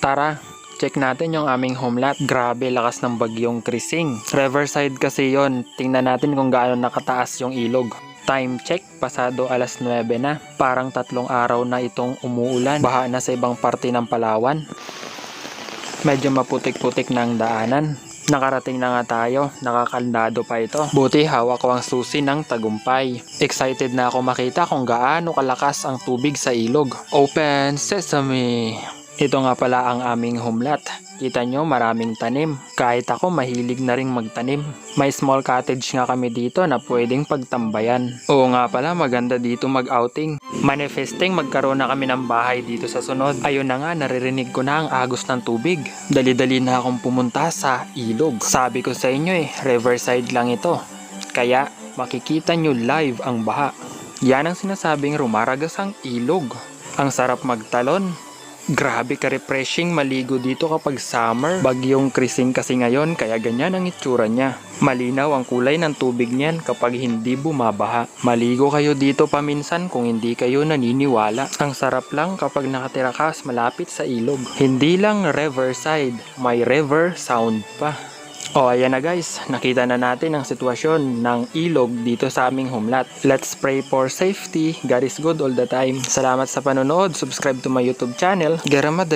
Tara, check natin yung aming homelat. Grabe lakas ng bagyong Krising. Riverside kasi yon. Tingnan natin kung gaano nakataas yung ilog. Time check, pasado alas 9 na. Parang 3 araw na itong umuulan. Baha na sa ibang parte ng Palawan. Medyo maputik-putik na ang daanan. Nakarating na nga tayo, nakakandado pa ito. Buti hawak ko ang susi ng tagumpay. Excited na ako makita kung gaano kalakas ang tubig sa ilog. Open Sesame! Ito nga pala ang aming homelat. Kita nyo, maraming tanim. Kahit ako, mahilig na ring magtanim. May small cottage nga kami dito na pwedeng pagtambayan. Oo nga pala, maganda dito mag-outing. Manifesting magkaroon na kami ng bahay dito sa sunod. Ayun na nga, naririnig ko na ang agos ng tubig. Dali-dali na akong pumunta sa ilog. Sabi ko sa inyo riverside lang ito. Kaya, makikita nyo live ang baha. Yan ang sinasabing rumaragas ang ilog. Ang sarap magtalon. Grabe ka-refreshing maligo dito kapag summer. Bagyong Krising kasi ngayon kaya ganyan ang itsura niya. Malinaw ang kulay ng tubig niyan kapag hindi bumabaha. Maligo kayo dito paminsan kung hindi kayo naniniwala. Ang sarap lang kapag nakatira ka malapit sa ilog. Hindi lang riverside, may river sound pa. O ayan na guys, nakita na natin ang sitwasyon ng ilog dito sa aming homelat. Let's pray for safety. God is good all the time. Salamat sa panonood. Subscribe to my YouTube channel. Garamad.